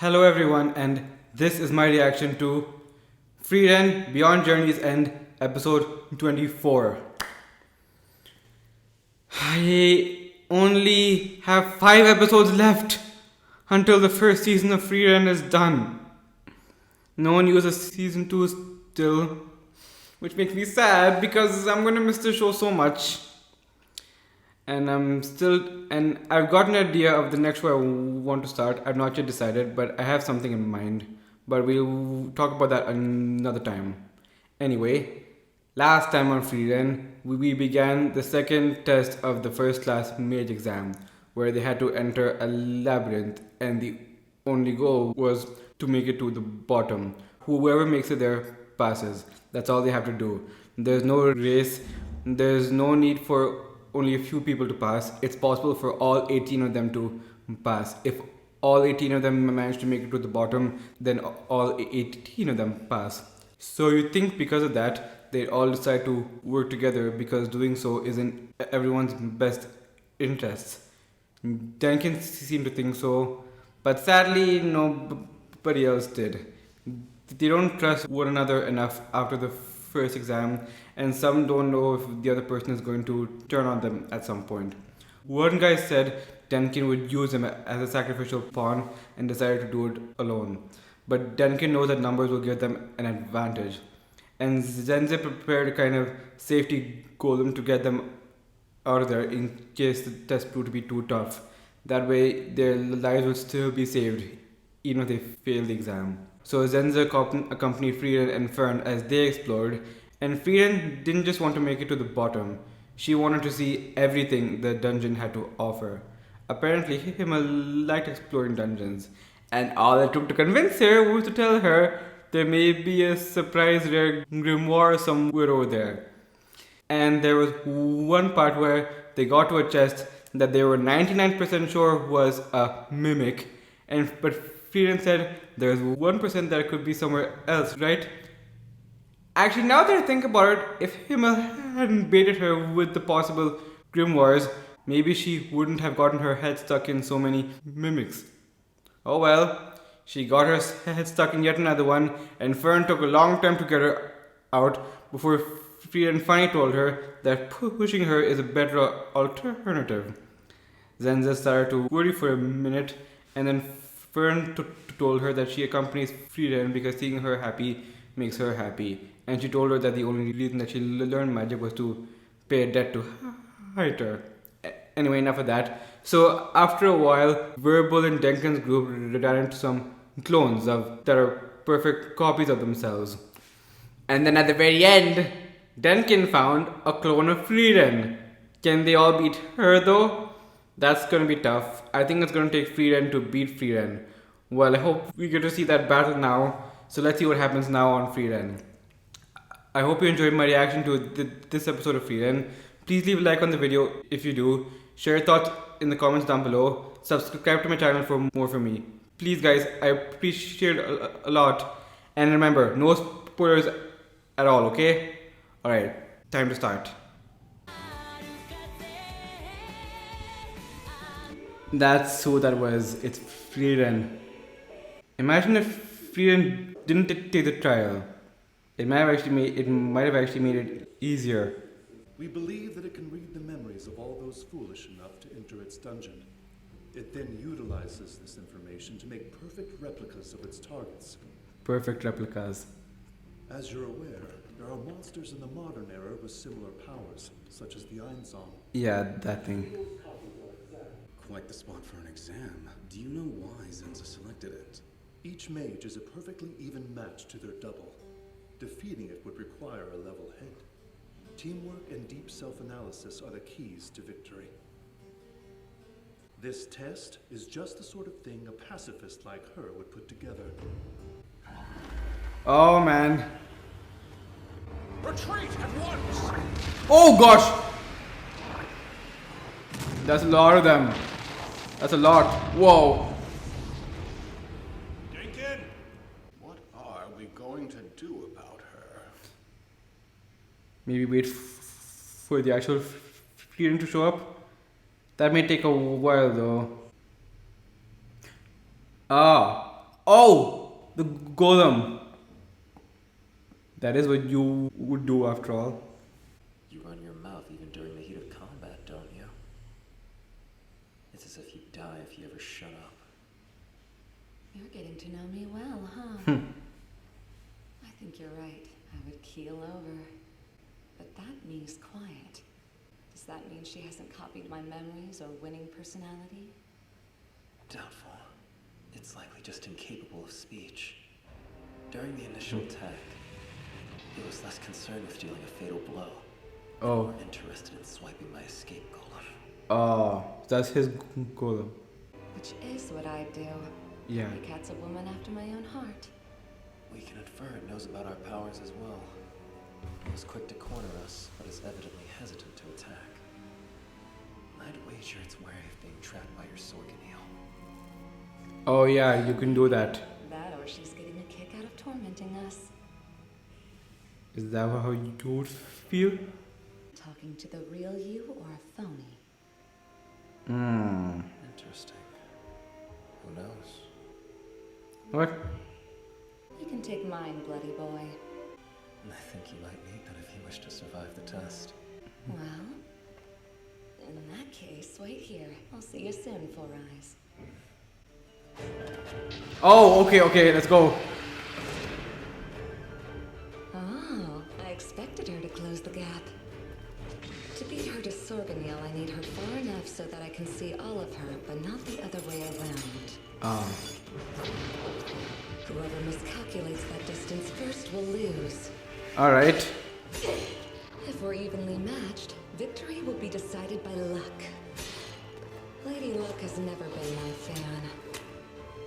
Hello everyone, and this is my reaction to Frieren Beyond Journey's End, episode 24. I only have 5 episodes left until the first season of Frieren is done. No one uses season 2 still, which makes me sad because I'm gonna miss the show so much. And I've got an idea of the next show I want to start. I've not yet decided, but I have something in mind. But we'll talk about that another time. Anyway, last time on Frieren, we began the second test of the first class mage exam, where they had to enter a labyrinth, and the only goal was to make it to the bottom. Whoever makes it there passes. That's all they have to do. There's no race, there's no need for only a few people to pass. It's possible for all 18 of them to pass. If all 18 of them manage to make it to the bottom, then all 18 of them pass. So you think because of that, they all decide to work together because doing so is in everyone's best interests. Duncan seemed to think so, but sadly, nobody else did. They don't trust one another enough after the first exam, and some don't know if the other person is going to turn on them at some point. One guy said Denkin would use him as a sacrificial pawn and decided to do it alone. But Denkin knows that numbers will give them an advantage. And Zenze prepared a kind of safety golem to get them out of there in case the test proved to be too tough. That way their lives would still be saved, even if they failed the exam. So Zenze accompanied Frieren and Fern as they explored, and Frieren didn't just want to make it to the bottom. She wanted to see everything the dungeon had to offer. Apparently, Himmel liked exploring dungeons, and all it took to convince her was to tell her there may be a surprise rare grimoire somewhere over there. And there was one part where they got to a chest that they were 99% sure was a mimic, but Frieren said there's 1% that it could be somewhere else, right? Actually, now that I think about it, if Himmel hadn't baited her with the possible grimoires, maybe she wouldn't have gotten her head stuck in so many mimics. Oh well, she got her head stuck in yet another one, and Fern took a long time to get her out before Frieren finally told her that pushing her is a better alternative. Zenza started to worry for a minute, and then Fern told her that she accompanies Frieren because seeing her happy makes her happy, and she told her that the only reason that she learned magic was to pay a debt to Hyter. Anyway, enough of that. So after a while, Verbal and Denkin's group ran into some clones that are perfect copies of themselves. And then at the very end, Denkin found a clone of Frieren. Can they all beat her though? That's gonna be tough. I think it's gonna take Frieren to beat Frieren. Well, I hope we get to see that battle now. So let's see what happens now on Frieren. I hope you enjoyed my reaction to this episode of Frieren. Please leave a like on the video if you do. Share your thoughts in the comments down below. Subscribe to my channel for more from me. Please guys, I appreciate it a lot. And remember, no spoilers at all, okay? Alright, time to start. That's who that was. It's Frieren. Imagine if Frieren didn't take the trial. It might have actually made it easier. We believe that it can read the memories of all those foolish enough to enter its dungeon. It then utilizes this information to make perfect replicas of its targets. Perfect replicas. As you're aware, there are monsters in the modern era with similar powers, such as the Einzom. Yeah, that thing. Quite the spot for an exam. Do you know why Zenza selected it? Each mage is a perfectly even match to their double. Defeating it would require a level head. Teamwork and deep self-analysis are the keys to victory. This test is just the sort of thing a pacifist like her would put together. Oh man. Retreat at once! Oh gosh! That's a lot of them. That's a lot. Whoa. Dinkin! What are we going to do about her? Maybe wait for the actual Frieren to show up. That may take a while though. Ah, Oh, the golem. That is what you would do after all. You run your mouth even during the heat of combat, don't you? It's as if you'd die if you ever shut up. You're getting to know me well, huh? I think you're right. I would keel over. But that me's quiet. Does that mean she hasn't copied my memories or winning personality? Doubtful. It's likely just incapable of speech. During the initial attack, it was less concerned with dealing a fatal blow. Oh. More interested in swiping my escape golem. Oh, that's his golem. Which is what I do. Yeah. The cat's a woman after my own heart. We can infer it knows about our powers as well. It was quick to corner us, but is evidently hesitant to attack. I'd wager it's wary of being trapped by your Sorganil. Oh yeah, you can do that. That or she's getting a kick out of tormenting us. Is that how you would feel? Talking to the real you or a phony? Interesting. Who knows? What? You can take mine, bloody boy. I think you might need that if you wish to survive the test. Well, in that case, wait here. I'll see you soon, Four Eyes. Oh, okay, let's go. Oh, I expected her to close the gap. To beat her to Sorganil, I need her far enough so that I can see all of her, but not the other way around. Whoever miscalculates that distance first will lose. Alright. If we're evenly matched, victory will be decided by luck. Lady Luck has never been my fan.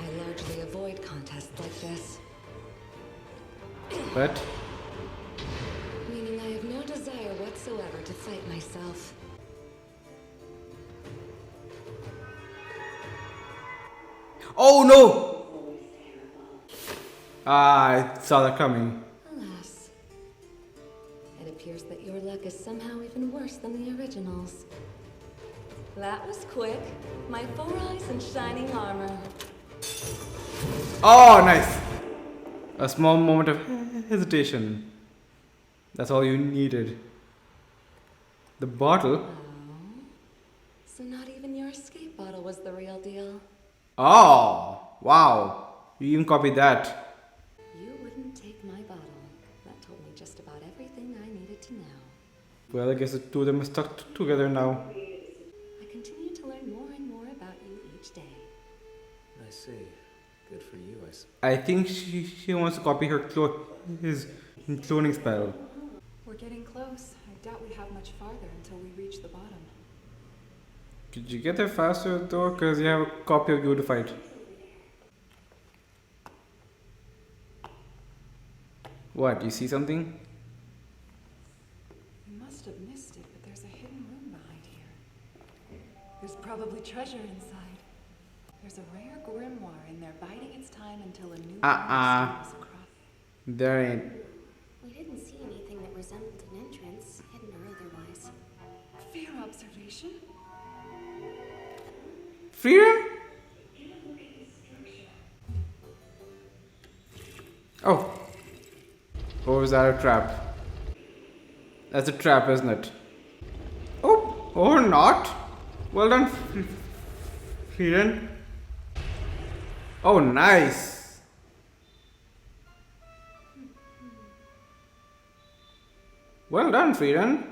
I largely avoid contests like this. What? Meaning I have no desire whatsoever to fight myself. Oh no! I saw that coming. Alas. It appears that your luck is somehow even worse than the originals. That was quick. My 4 eyes and shining armor. Oh, nice! A small moment of hesitation. That's all you needed. The bottle? Oh. So not even your escape bottle was the real deal. Oh, wow. You even copied that. You wouldn't take my bottle. That told me just about everything I needed to know. Well, I guess the two of them are stuck together now. I continue to learn more and more about you each day. I see. Good for you, I suppose. I think she wants to copy his cloning spell. We're getting close. I doubt we have much farther until we reach the bottom. Could you get there faster though? Because you have a copy of you to fight. What? You see something? We must have missed it, but there's a hidden room behind here. There's probably treasure inside. There's a rare grimoire in there biding its time until a new one steals across. There ain't. We didn't see anything that resembled an entrance, hidden or otherwise. Fair observation. Frieren? Oh. Or is that a trap? That's a trap, isn't it? Oh, or not. Well done, Frieren. Oh, nice. Well done, Frieren.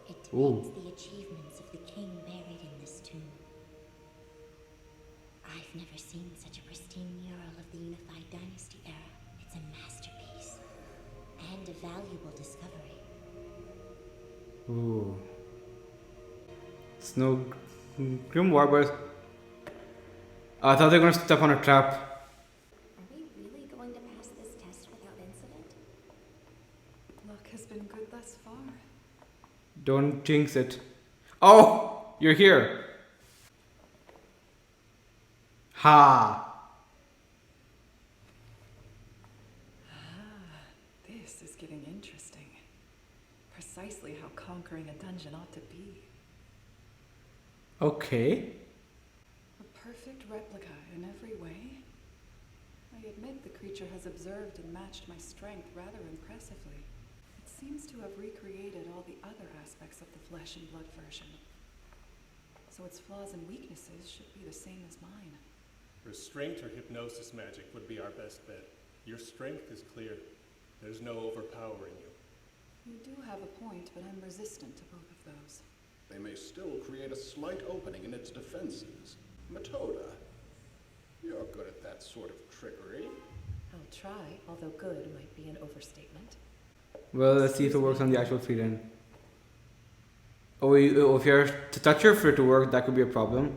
It Ooh. depicts the achievements of the king buried in this tomb. I've never seen such a pristine mural of the unified dynasty era. It's a masterpiece and a valuable discovery. Ooh. It's no grimoire, but I thought they were going to step on a trap. Are we really going to pass this test without incident? Luck has been good thus far. Don't jinx it. Oh, you're here. Ha. This is getting interesting. Precisely how conquering a dungeon ought to be. Okay. A perfect replica in every way. creature has observed and matched my strength rather impressively. It seems to have recreated all the other aspects of the flesh and blood version. So its flaws and weaknesses should be the same as mine. Restraint or hypnosis magic would be our best bet. Your strength is clear. There's no overpowering you. You do have a point, but I'm resistant to both of those. They may still create a slight opening in its defenses. Metoda, you're good at that sort of trickery. I'll try, although good might be an overstatement. Well, let's see if it works on the actual Frieren. Oh, if you're to touch her for it to work, that could be a problem.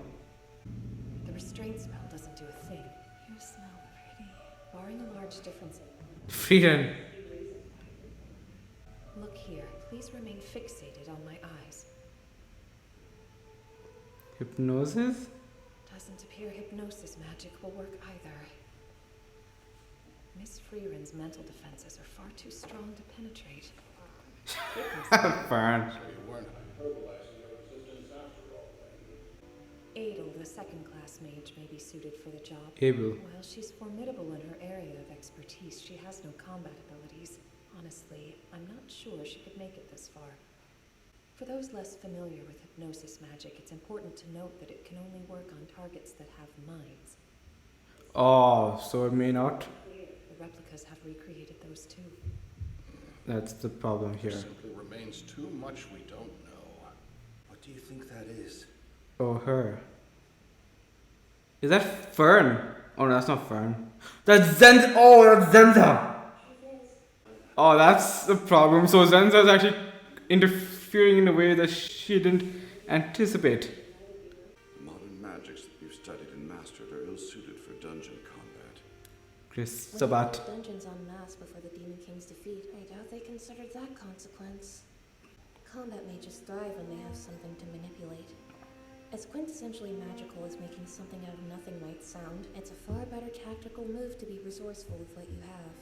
The restraint spell doesn't do a thing. You smell pretty. Barring a large difference. Frieren. Look here, please remain fixated on my eyes. Hypnosis? Doesn't appear hypnosis magic will work either. Miss Frieren's mental defenses are far too strong to penetrate. Fern. So you weren't hyperbolizing your resistance after all, then. Adel, the second-class mage, may be suited for the job. Able. While she's formidable in her area of expertise, she has no combat abilities. Honestly, I'm not sure she could make it this far. For those less familiar with hypnosis magic, it's important to note that it can only work on targets that have minds. Oh, so it may not? The replicas have recreated those too. That's the problem There here. simply remains too much we don't know. What do you think that is? Oh, her. Is that Fern? Oh, no, that's not Fern. That's Zenza! Oh, that's Zenza! Oh, that's the problem. So Zenza is actually interfering in a way that she didn't anticipate. Modern magics that you've studied and mastered are ill-suited for dungeon combat. Chris When Sabat. they built dungeons en masse before the Demon King's defeat, I doubt they considered that consequence. Combat mages thrive when they have something to manipulate. As quintessentially magical as making something out of nothing might sound, it's a far better tactical move to be resourceful with what you have.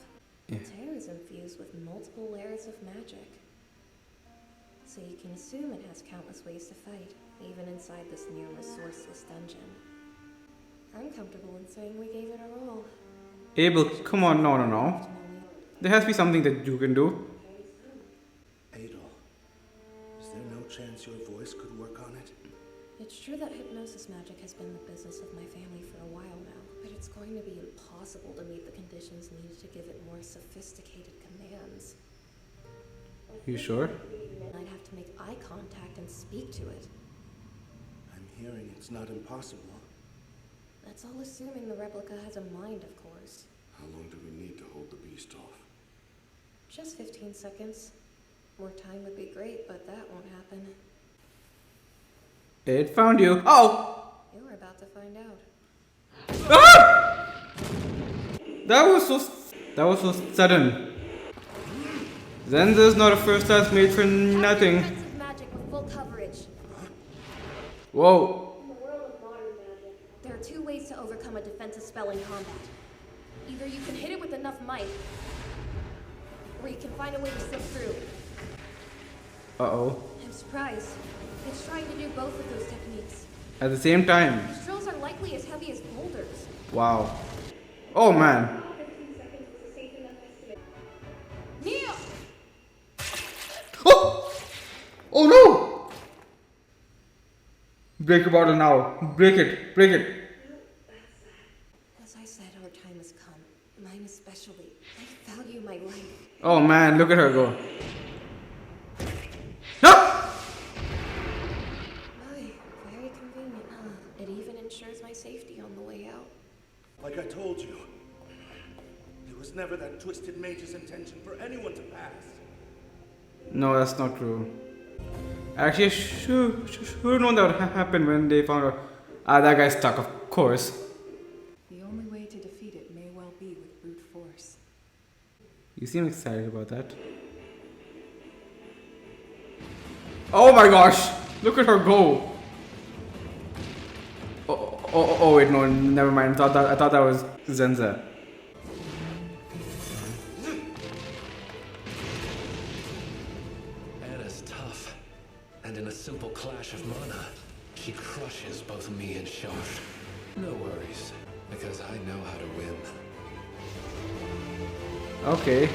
Yeah. Its hair is infused with multiple layers of magic. So you can assume it has countless ways to fight, even inside this near resourceless dungeon. I'm comfortable in saying we gave it our all. Abel, come on, no. There has to be something that you can do. Adel, is there no chance your voice could work on it? It's true that hypnosis magic has been the business of my family for a while now, but it's going to be impossible to meet the conditions needed to give it more sophisticated commands. You sure? I'd have to make eye contact and speak to it. I'm hearing it's not impossible. That's all assuming the replica has a mind, of course. How long do we need to hold the beast off? Just 15 seconds. More time would be great, but that won't happen. It found you. Oh! You're about to find out. Ah! That was so sudden. Zenza's not a first class made for nothing. Defensive magic with full coverage. Whoa. In the world of modern magic, there are two ways to overcome a defensive spell in combat. Either you can hit it with enough might, or you can find a way to slip through. Uh-oh. I'm surprised. It's trying to do both of those techniques. At the same time. These drills are likely as heavy as boulders. Wow. Oh man. 15 seconds is a safe enough estimate. Kneel! Oh! Oh no! Break your bottle now. Break it. Break it. As I said, our time has come. Mine especially. I value my life. Oh man, look at her go. No! Very convenient, huh? It even ensures my safety on the way out. Like I told you, it was never that twisted mage's intention for anyone to pass. No, that's not true. Actually, I should known that would happen when they found out. Ah, that guy's stuck, of course. The only way to defeat it may well be with brute force. You seem excited about that. Oh my gosh! Look at her go! Oh wait, no, never mind. I thought that was Zenza. Anna's tough, and in a simple clash of mana, she crushes both me and Sharf. No worries, because I know how to win. Okay.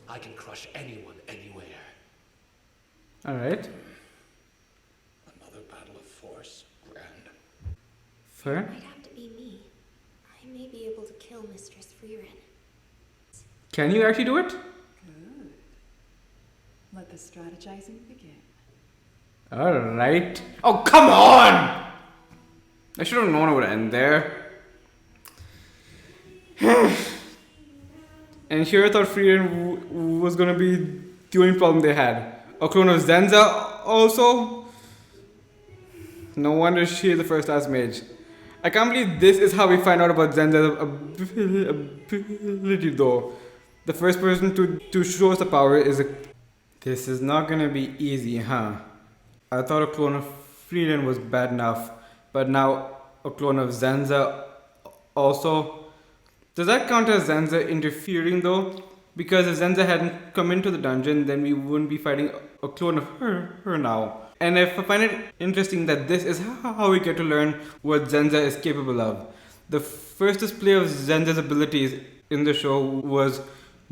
I can crush anyone, anywhere. Alright. Another battle of force. Grand. Fair. It might have to be me. I may be able to kill Mistress Frieren. Can you actually do it? Good. Let the strategizing begin. Alright. Oh, come on! I should have known it would end there. And here I thought Frieren was gonna be the only problem they had. A clone of Zenza also? No wonder she is the first Last Mage. I can't believe this is how we find out about Zenza's ability though. The first person to show us the power is a... This is not gonna be easy, huh? I thought a clone of Frieren was bad enough, but now a clone of Zenza also. Does that count as Zenza interfering though? Because if Zenza hadn't come into the dungeon, then we wouldn't be fighting a clone of her now. And I find it interesting that this is how we get to learn what Zenza is capable of. The first display of Zenza's abilities in the show was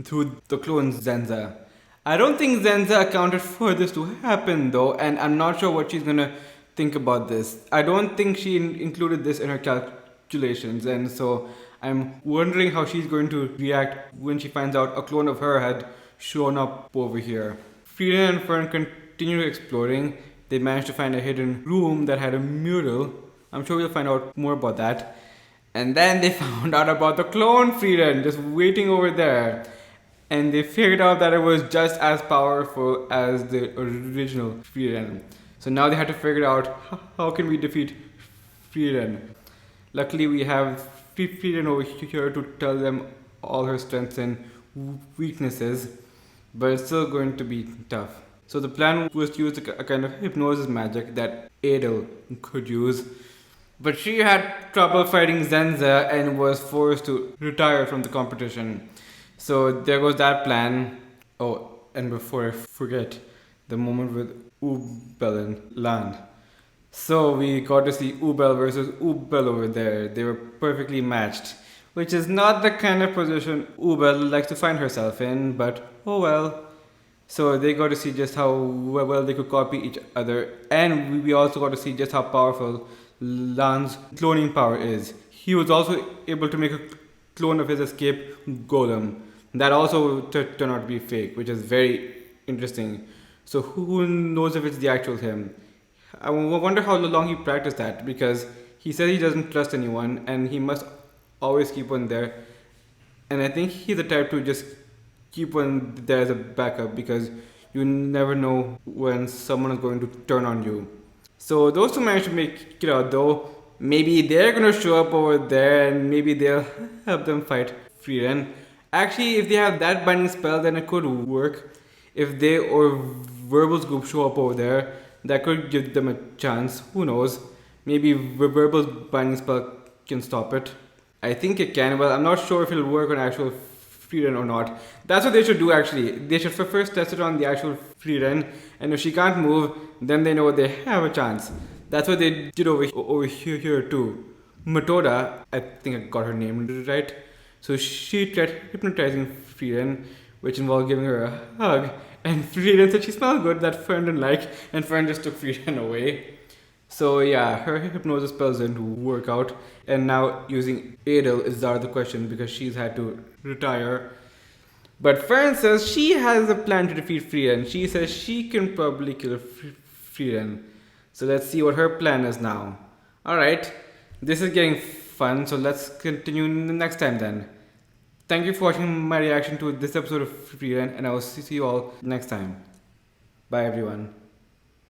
through the clone Zenza. I don't think Zenza accounted for this to happen though, and I'm not sure what she's gonna think about this. I don't think she included this in her calculations, and so I'm wondering how she's going to react when she finds out a clone of her had shown up over here. Frieren and Fern continue exploring. They managed to find a hidden room that had a mural. I'm sure we'll find out more about that. And then they found out about the clone Frieren just waiting over there. And they figured out that it was just as powerful as the original Frieren. So now they had to figure out how can we defeat Frieren. Luckily we have Frieren over here to tell them all her strengths and weaknesses, but it's still going to be tough. So the plan was to use a kind of hypnosis magic that Adel could use, but she had trouble fighting Zenza and was forced to retire from the competition. So there goes that plan. Oh, and before I forget, the moment with Ubel and Lan. So we got to see Ubel versus Ubel over there. They were perfectly matched, which is not the kind of position Ubel likes to find herself in, but oh well. So they got to see just how well they could copy each other, and we also got to see just how powerful Lan's cloning power is. He was also able to make a clone of his escape golem. That also turned out to be fake, which is very interesting. So who knows if it's the actual him? I wonder how long he practiced that, because he said he doesn't trust anyone and he must always keep one there. And I think he's the type to just keep one there as a backup, because you never know when someone is going to turn on you. So those two managed to make it out though. Maybe they're going to show up over there and maybe they'll help them fight Frieren. Actually, if they have that binding spell, then it could work. If they or Verbal's group show up over there, that could give them a chance. Who knows? Maybe Verbal's binding spell can stop it. I think it can. Well, I'm not sure if it'll work on actual Frieren or not. That's what they should do actually. They should first test it on the actual Frieren, and if she can't move, then they know they have a chance. That's what they did over here too. Matoda, I think I got her name right. So she tried hypnotizing Frieren, which involved giving her a hug, and Frieren said she smelled good, that Fern didn't like, and Fern just took Frieren away. So yeah, her hypnosis spells didn't work out, and now using Adel is out of the question because she's had to retire. But Fern says she has a plan to defeat Frieren. She says she can probably kill Frieren. So let's see what her plan is now. Alright, this is getting fun, so let's continue next time then. Thank you for watching my reaction to this episode of Frieren, and I will see you all next time. Bye everyone.